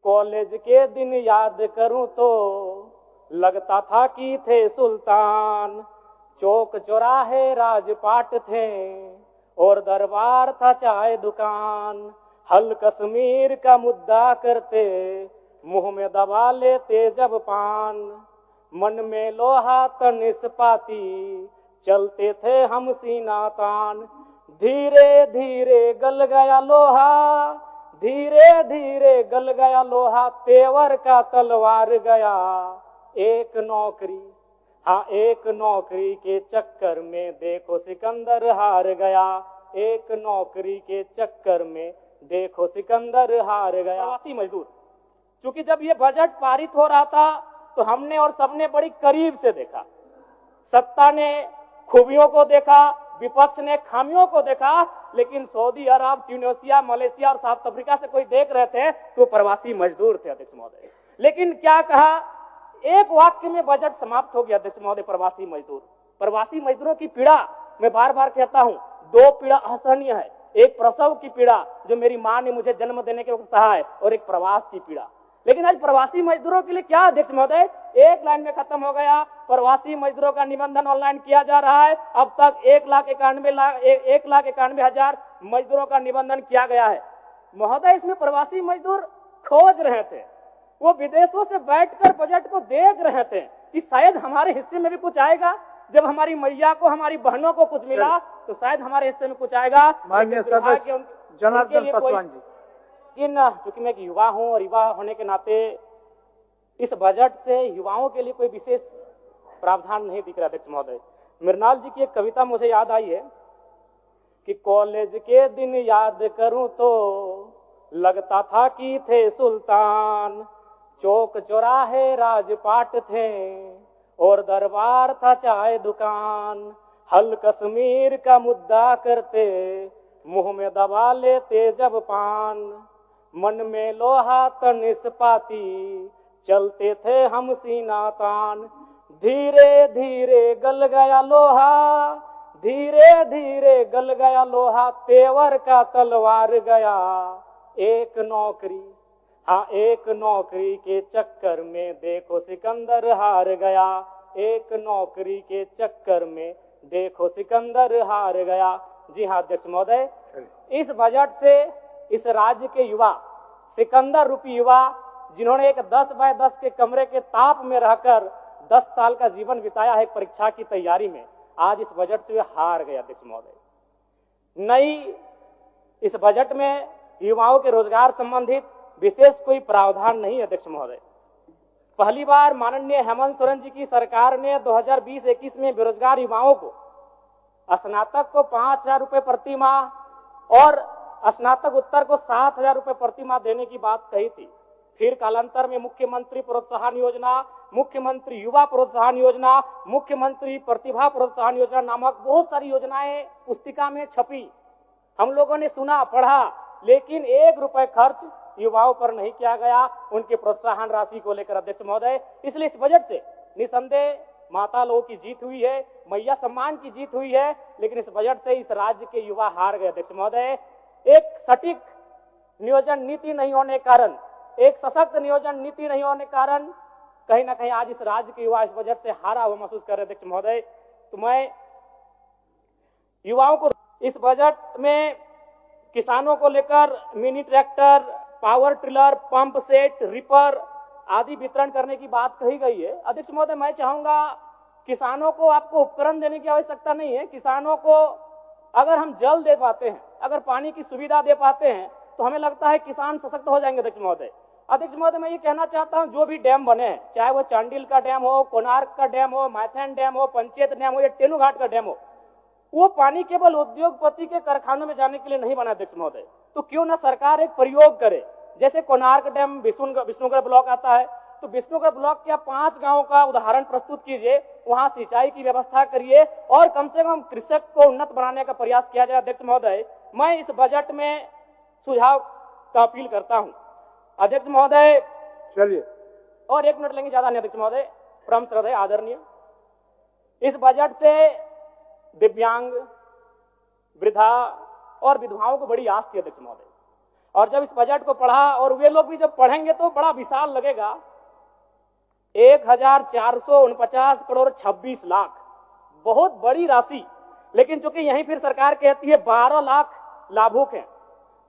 College के दिन याद करूं तो लगता था कि थे सुल्तान। चौक चौराहे राजपाट थे और दरबार था चाय दुकान। हल कश्मीर का मुद्दा करते मुंह में दबा लेते जब पान। मन में लोहा तनिस्पाती चलते थे हम सीना तान। धीरे धीरे गल गया लोहा, धीरे धीरे गल गया लोहा, तेवर का तलवार गया। एक नौकरी, हाँ एक नौकरी के चक्कर में देखो सिकंदर हार गया। एक नौकरी के चक्कर में देखो सिकंदर हार गया। प्रवासी मजदूर, क्योंकि जब ये बजट पारित हो रहा था तो हमने और सबने बड़ी करीब से देखा। सत्ता ने खूबियों को देखा, विपक्ष ने खामियों को देखा, लेकिन सऊदी अरब, ट्यूनीशिया, मलेशिया और साउथ अफ्रीका से कोई देख रहे थे तो प्रवासी मजदूर थे अध्यक्ष महोदय। लेकिन क्या कहा, एक वाक्य में बजट समाप्त हो गया अध्यक्ष महोदय। प्रवासी मजदूर, प्रवासी मजदूरों की पीड़ा मैं बार बार कहता हूं, दो पीड़ा असहनीय है। एक प्रसव की पीड़ा जो मेरी मां ने मुझे जन्म देने के वक्त सहा है, और एक प्रवास की पीड़ा। लेकिन आज प्रवासी मजदूरों के लिए क्या अध्यक्ष महोदय, एक लाइन में खत्म हो गया। प्रवासी मजदूरों का निबंधन ऑनलाइन किया जा रहा है। अब तक 1,91,000 मजदूरों का निबंधन किया गया है। महोदय, इसमें प्रवासी मजदूर खोज रहे थे, वो विदेशों से बैठकर बजट को देख रहे थे कि शायद हमारे हिस्से में भी कुछ आएगा। जब हमारी मैया को, हमारी बहनों को कुछ मिला तो शायद हमारे हिस्से में कुछ आएगा। माननीय सदस्य जनार्दन पासवान जी, चूंकि मैं एक युवा हूं और युवा होने के नाते इस बजट से युवाओं के लिए कोई विशेष प्रावधान नहीं दिख रहा अध्यक्ष महोदय। मृणाल जी की एक कविता मुझे याद आई है कि कॉलेज के दिन याद करूं तो लगता था कि थे सुल्तान। चौक चौराहे राजपाट थे और दरबार था चाय दुकान। हल कश्मीर का मुद्दा करते मुंह में दबा लेते जब पान। मन में लोहा तनिस्पाती चलते थे हम सीना तान। धीरे धीरे गल गया लोहा, धीरे धीरे गल गया लोहा, तेवर का तलवार गया। एक नौकरी, हाँ एक नौकरी के चक्कर में देखो सिकंदर हार गया। एक नौकरी के चक्कर में देखो सिकंदर हार गया। जी हाँ अध्यक्ष महोदय, इस बजट से इस राज्य के युवा, सिकंदर रूपी युवा, जिन्होंने एक 10 बाय 10 के कमरे के ताप में रहकर 10 साल का जीवन बिताया है परीक्षा की तैयारी में, आज इस बजट से वे हार गए अध्यक्ष महोदय। नई इस बजट में युवाओं के रोजगार संबंधित विशेष कोई प्रावधान नहीं अध्यक्ष महोदय। पहली बार माननीय हेमंत सोरेन जी की सरकार ने 2020-21 में बेरोजगार युवाओं को, स्नातक को 5,000 रुपए प्रति माह और स्नातक उत्तर को 7,000 रुपए प्रति माह देने की बात कही थी। फिर कालांतर में मुख्यमंत्री प्रोत्साहन योजना, मुख्यमंत्री युवा प्रोत्साहन योजना, मुख्यमंत्री प्रतिभा प्रोत्साहन योजना नामक बहुत सारी योजनाएं पुस्तिका में छपी। हम लोगों ने सुना, पढ़ा, लेकिन 1 रुपए खर्च युवाओं पर नहीं किया गया उनके प्रोत्साहन राशि को लेकर अध्यक्ष महोदय। इसलिए इस बजट से निसंदेह माता लोगों की जीत हुई है, मैया सम्मान की जीत हुई है, लेकिन इस बजट से इस राज्य के युवा हार गए अध्यक्ष महोदय। एक सटीक नियोजन नीति नहीं होने के कारण, एक सशक्त नियोजन नीति नहीं होने के कारण कहीं ना कहीं आज इस राज्य के युवा इस बजट से हारा हुआ महसूस कर रहे अध्यक्ष महोदय। तो मैं युवाओं को इस बजट में किसानों को लेकर mini tractor, power tiller, pump set, ripper आदि वितरण करने की बात कही गई है। अध्यक्ष महोदय, मैं चाहूंगा किसानों को आपको उपकरण देने की आवश्यकता नहीं है। किसानों को अगर हम जल दे पाते हैं, अगर पानी की सुविधा दे पाते हैं, तो हमें लगता है किसान सशक्त हो जाएंगे अध्यक्ष महोदय। अध्यक्ष महोदय, मैं ये कहना चाहता हूं, जो भी डैम बने हैं, चाहे वो चांडिल का डैम हो, कोणार्क का डैम हो, मैथन डैम हो, पंचेत डैम हो या टेनूघाट का डैम हो, वो पानी केवल उद्योगपति के कारखानों में जाने के लिए नहीं बना अध्यक्ष महोदय। तो क्यों ना सरकार एक प्रयोग करे, जैसे कोणार्क डैम विष्णुगढ़ ब्लॉक आता है, तो विष्णुगढ़ ब्लॉक के 5 गांवों का उदाहरण प्रस्तुत कीजिए, वहां सिंचाई की व्यवस्था करिए और कम से कम कृषक को उन्नत बनाने का प्रयास किया जाए। अध्यक्ष महोदय, मैं इस बजट में सुझाव का अपील करता हूं अध्यक्ष महोदय। चलिए, और 1 मिनट लेंगे, ज्यादा नहीं अध्यक्ष महोदय। परम श्रद्धेय आदरणीय, इस बजट से दिव्यांग, वृद्धा और विधवाओं को बड़ी आस थी अध्यक्ष महोदय। और जब इस बजट को पढ़ा, और वे लोग भी जब पढ़ेंगे तो बड़ा विशाल लगेगा, 1449 करोड़ 26 लाख, बहुत बड़ी राशि। लेकिन चूंकि यहीं फिर सरकार कहती है 12 लाख लाभुक हैं,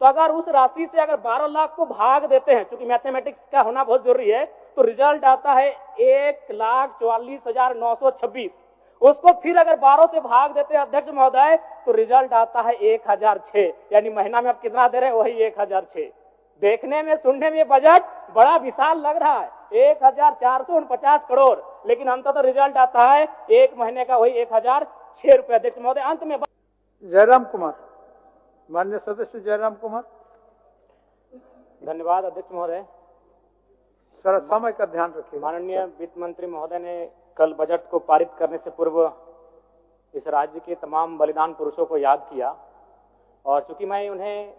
तो अगर उस राशि से अगर 12 लाख को भाग देते हैं, चूंकि मैथमेटिक्स का होना बहुत जरूरी है, तो रिजल्ट आता है 1,44,926। उसको फिर अगर 12 से भाग देते हैं अध्यक्ष महोदय, तो रिजल्ट आता है 1006। यानी महीना में आप कितना दे रहे हैं, वही 1006। देखने में सुनने में बजट बड़ा विशाल लग रहा है, 1449 करोड़, लेकिन अंततः रिजल्ट आता है एक महीने का वही 1006 रुपए। अध्यक्ष महोदय, अंत में जयराम कुमार, माननीय सदस्य जयराम कुमार। धन्यवाद अध्यक्ष महोदय। सर, समय का ध्यान रखिए। माननीय वित्त मंत्री महोदय ने कल बजट को पारित करने से पूर्व इस राज्य के तमाम बलिदान पुरुषों को याद किया, और चूंकि मैं उन्हें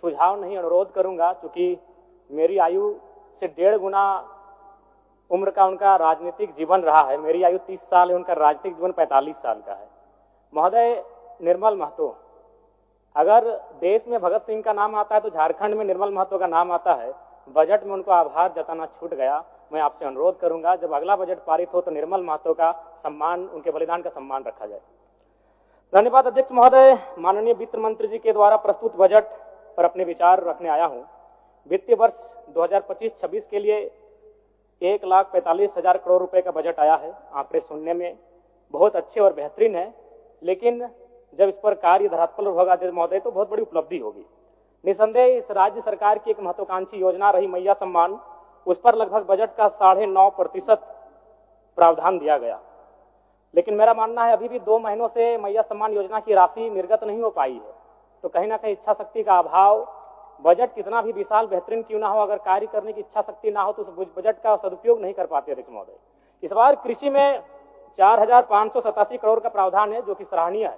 सुझाव नहीं अनुरोध करूंगा, चूंकि मेरी आयु से 1.5 गुना उम्र का उनका राजनीतिक जीवन रहा है। मेरी आयु 30 साल है, उनका राजनीतिक जीवन 45 साल का है। महोदय, निर्मल महतो, अगर देश में भगत सिंह का नाम आता है तो झारखंड में निर्मल महतो का नाम आता है। बजट में उनको आभार जताना छूट गया। मैं आपसे अनुरोध करूंगा, जब अगला बजट पारित हो तो निर्मल महतो का सम्मान, उनके बलिदान का सम्मान रखा जाए। धन्यवाद अध्यक्ष महोदय। माननीय वित्त मंत्री जी के द्वारा प्रस्तुत बजट पर अपने विचार रखने आया हूं। वित्तीय वर्ष 2025-26 के लिए 1,45,000 करोड़ रुपए का बजट आया है। आंकड़े सुनने में बहुत अच्छे और बेहतरीन है, लेकिन जब इस पर कार्य धरातल पर होगा अध्यक्ष महोदय तो बहुत बड़ी उपलब्धि होगी। निसंदेह इस राज्य सरकार की एक महत्वाकांक्षी योजना रही मैया सम्मान, उस पर लगभग बजट का 9.5% प्रावधान दिया गया। लेकिन मेरा मानना है अभी भी 2 महीनों से मैया सम्मान योजना की राशि निर्गत नहीं हो पाई है। तो कहीं ना कहीं इच्छा शक्ति का अभाव, बजट कितना भी विशाल बेहतरीन क्यों ना हो, अगर कार्य करने की इच्छा शक्ति ना हो तो उस बजट का सदुपयोग नहीं कर पाते अध्यक्ष महोदय। इस बार कृषि में 4,587 करोड़ का प्रावधान है, जो कि सराहनीय है।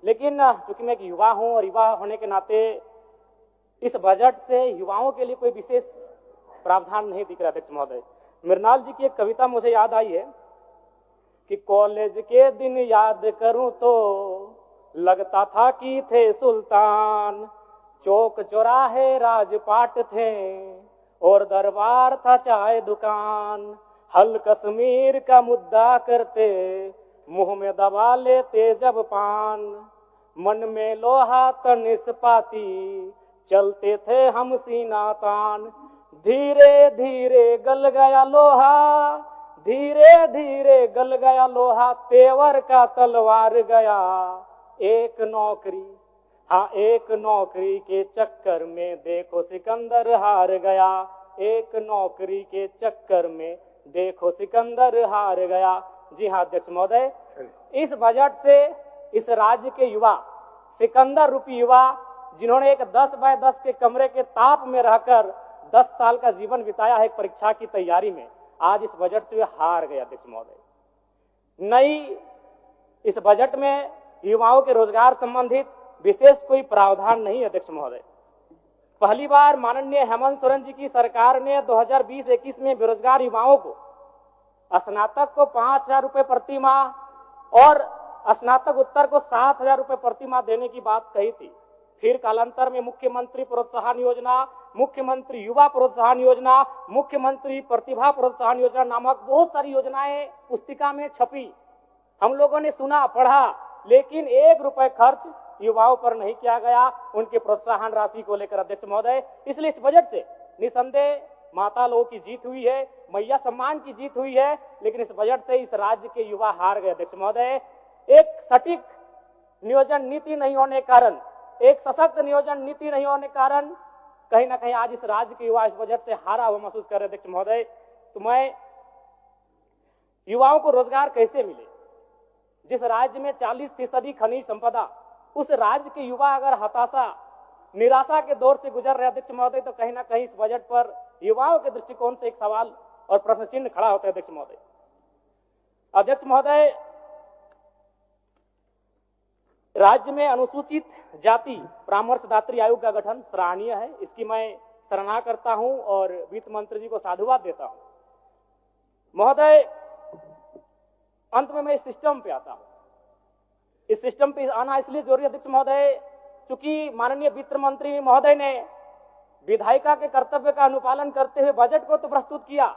लेकिन चूंकि मैं एक युवा हूं और युवा होने के नाते इस बजट से युवाओं के लिए कोई विशेष प्रावधान नहीं दिख रहा अध्यक्ष महोदय। मृणाल जी की एक कविता मुझे याद आई है कि कॉलेज के दिन याद करूं तो लगता था कि थे सुल्तान, चौक चौराहे राजपाट थे और दरबार था चाय दुकान, हल कश्मीर का मुद्दा करते मुंह में दबा लेते जब पान, मन में लोहा तन इस्पाती चलते थे हम सीना तान, धीरे धीरे गल गया लोहा, धीरे धीरे गल गया लोहा, तेवर का तलवार गया, एक नौकरी, हाँ एक नौकरी के चक्कर में देखो सिकंदर हार गया, एक नौकरी के चक्कर में देखो सिकंदर हार गया। जी हाँ अध्यक्ष महोदय, इस बजट से इस राज्य के युवा, सिकंदर रूपी युवा, जिन्होंने एक 10 बाय 10 के कमरे के ताप में रहकर 10 साल का जीवन बिताया है एक परीक्षा की तैयारी में, आज इस बजट से वे हार गए अध्यक्ष महोदय। नई इस बजट में युवाओं के रोजगार संबंधित विशेष कोई प्रावधान नहीं अध्यक्ष महोदय। पहली बार माननीय हेमंत सोरेन जी की सरकार ने 2020-21 में बेरोजगार युवाओं को स्नातक को 5,000 रुपए प्रति माह और स्नातक उत्तर को 7,000 रुपए प्रति माह देने की बात कही थी। फिर कालांतर में मुख्यमंत्री प्रोत्साहन योजना, मुख्यमंत्री युवा प्रोत्साहन योजना, मुख्यमंत्री प्रतिभा प्रोत्साहन योजना नामक बहुत सारी योजनाएं पुस्तिका में छपी। हम लोगों ने सुना, पढ़ा, लेकिन 1 रुपए खर्च युवाओं पर नहीं किया गया उनके प्रोत्साहन राशि को लेकर अध्यक्ष महोदय। इसलिए इस बजट से निसंदेह माता लोगों की जीत हुई है, मैया सम्मान की जीत हुई है, लेकिन इस बजट से इस राज्य के युवा हार गए अध्यक्ष महोदय। एक सटीक नियोजन नीति नहीं होने के कारण, एक सशक्त नियोजन नीति नहीं होने के कारण कहीं ना कहीं आज इस राज्य के युवा इस बजट से हारा हुआ महसूस कर रहे अध्यक्ष महोदय। तो मैं युवाओं को रोजगार कैसे मिले, जिस राज्य में 40% खनिज संपदा, उस राज्य के युवा अगर हताशा निराशा के दौर से गुजर रहे अध्यक्ष महोदय, तो कहीं ना कहीं इस बजट पर युवाओं के दृष्टिकोण से एक सवाल और प्रश्न चिन्ह खड़ा होता है अध्यक्ष महोदय। अध्यक्ष महोदय, राज्य में अनुसूचित जाति परामर्शदात्री आयोग का गठन सराहनीय है, इसकी मैं सराहना करता हूं और वित्त मंत्री जी को साधुवाद देता हूं। महोदय, अंत में मैं इस सिस्टम पे आता हूं। इस सिस्टम पे आना इसलिए जरूरी अध्यक्ष महोदय, चूंकि माननीय वित्त मंत्री महोदय ने विधायिका के कर्तव्य का अनुपालन करते हुए बजट को तो प्रस्तुत किया,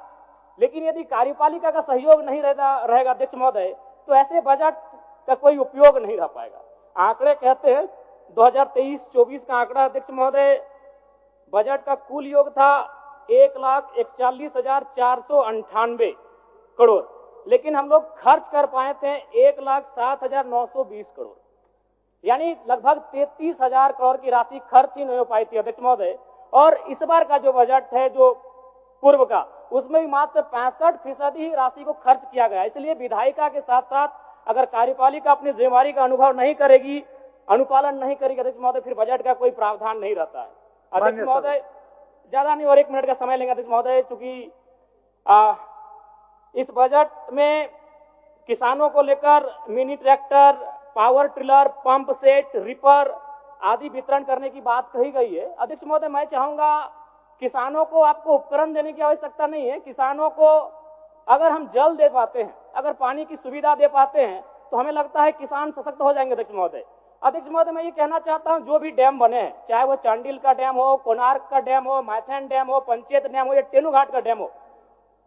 लेकिन यदि कार्यपालिका का सहयोग नहीं रहेगा अध्यक्ष महोदय, तो ऐसे बजट का कोई उपयोग नहीं रह पाएगा। आंकड़े कहते हैं 2023-24 का आंकड़ा अध्यक्ष महोदय, बजट का कुल योग था 1,41,498 करोड़, लेकिन हम लोग खर्च कर पाए थे 1,07,920 करोड़, यानी लगभग 33,000 करोड़ की राशि खर्च ही नहीं हो पाई थी अध्यक्ष महोदय। और इस बार का जो बजट है, जो पूर्व का, उसमें भी मात्र 65% ही राशि को खर्च किया गया। इसलिए विधायिका के साथ साथ अगर कार्यपालिका अपनी जिम्मेवारी का अनुभव नहीं करेगी, अनुपालन नहीं करेगी अध्यक्ष महोदय, फिर बजट का कोई प्रावधान नहीं रहता है। अध्यक्ष महोदय, ज्यादा नहीं और 1 मिनट का समय लेंगे अध्यक्ष महोदय, चूंकि इस बजट में किसानों को लेकर mini tractor, power tiller, pump set, ripper आदि वितरण करने की बात कही गई है। अध्यक्ष महोदय, मैं चाहूंगा किसानों को आपको उपकरण देने की आवश्यकता नहीं है। किसानों को अगर हम जल दे पाते हैं, अगर पानी की सुविधा दे पाते हैं, तो हमें लगता है किसान सशक्त हो जाएंगे अध्यक्ष महोदय। अध्यक्ष महोदय, मैं ये कहना चाहता हूं, जो भी डैम बने हैं, चाहे वो चांडिल का डैम हो, कोणार्क का डैम हो, मैथन डैम हो, पंचेत डैम हो या टेनू घाट का डैम हो,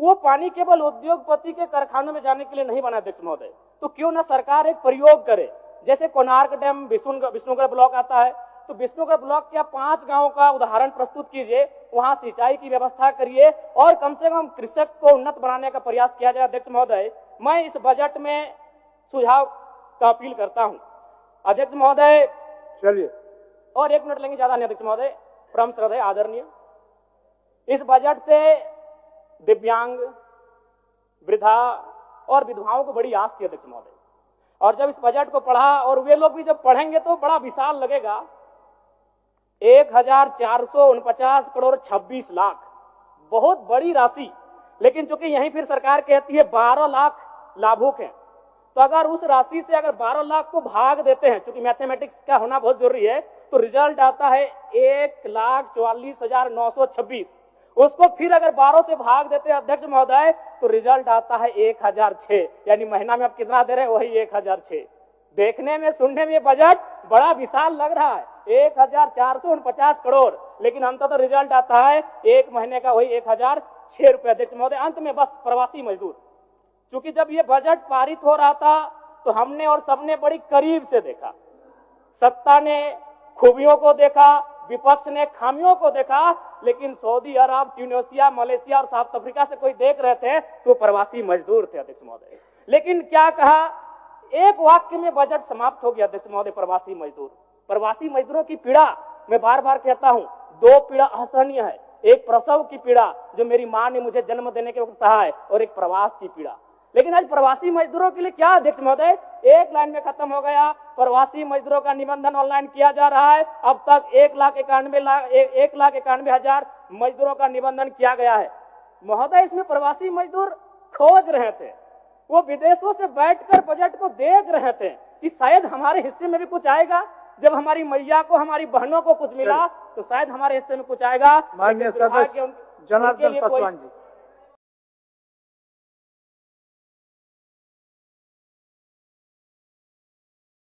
वो पानी केवल उद्योगपति के कारखानों में जाने के लिए नहीं बना अध्यक्ष महोदय। तो क्यों ना सरकार एक प्रयोग करे, जैसे कोणार्क डैम विष्णुगढ़ ब्लॉक आता है, तो विष्णुगढ़ ब्लॉक के 5 गांवों का उदाहरण प्रस्तुत कीजिए, वहां सिंचाई की व्यवस्था करिए और कम से कम कृषक को उन्नत बनाने का प्रयास किया जाए। अध्यक्ष महोदय, मैं इस बजट में सुझाव का अपील करता हूं अध्यक्ष महोदय। चलिए, और 1 मिनट लेंगे, ज्यादा नहीं अध्यक्ष महोदय। परम श्रद्धेय आदरणीय, इस बजट से दिव्यांग, वृद्धा और विधवाओं को बड़ी आस थी अध्यक्ष महोदय, और जब इस बजट को पढ़ा, और वे लोग भी जब पढ़ेंगे तो बड़ा विशाल लगेगा। 1,449 करोड़ 26 लाख, बहुत बड़ी राशि। लेकिन चूंकि यहीं फिर सरकार कहती है 12 लाख लाभुक हैं, तो अगर उस राशि से अगर 12 लाख को भाग देते हैं, चूंकि मैथमेटिक्स का होना बहुत जरूरी है, तो रिजल्ट आता है 1,44,926। उसको फिर अगर 12 से भाग देते हैं अध्यक्ष महोदय, तो रिजल्ट आता है 1,006, यानी महीना में आप कितना दे रहे हैं, वही 1,006। देखने में, सुनने में बजट बड़ा विशाल लग रहा है, 1,449 करोड़, लेकिन अंततः तो रिजल्ट आता है एक महीने का वही 1,006 रुपए अध्यक्ष महोदय। अंत में बस प्रवासी मजदूर, क्योंकि जब ये बजट पारित हो रहा था तो हमने और सबने बड़ी करीब से देखा, सत्ता ने खूबियों को देखा, विपक्ष ने खामियों को देखा, लेकिन सऊदी अरब, ट्यूनीशिया, मलेशिया और साउथ अफ्रीका से कोई देख रहे थे तो प्रवासी मजदूर थे अध्यक्ष महोदय। लेकिन क्या कहा, एक वाक्य में बजट समाप्त हो गया अध्यक्ष महोदय, प्रवासी मजदूर। प्रवासी मजदूरों की पीड़ा मैं बार बार कहता हूं, 2 पीड़ा असहनीय है, एक प्रसव की पीड़ा जो मेरी मां ने मुझे जन्म देने के वक्त सहा है, और एक प्रवास की पीड़ा। लेकिन आज प्रवासी मजदूरों के लिए क्या अध्यक्ष महोदय, एक लाइन में खत्म हो गया। प्रवासी मजदूरों का निबंधन ऑनलाइन किया जा रहा है, अब तक 1,91,000 मजदूरों का निबंधन किया गया है। महोदय, इसमें प्रवासी मजदूर खोज रहे थे, वो विदेशों से बैठकर बजट को देख रहे थे कि शायद हमारे हिस्से में भी कुछ आएगा। जब हमारी मैया को, हमारी बहनों को कुछ मिला, तो शायद हमारे हिस्से में कुछ आएगा। माननीय सदस्य जनार्दन पासवान जी।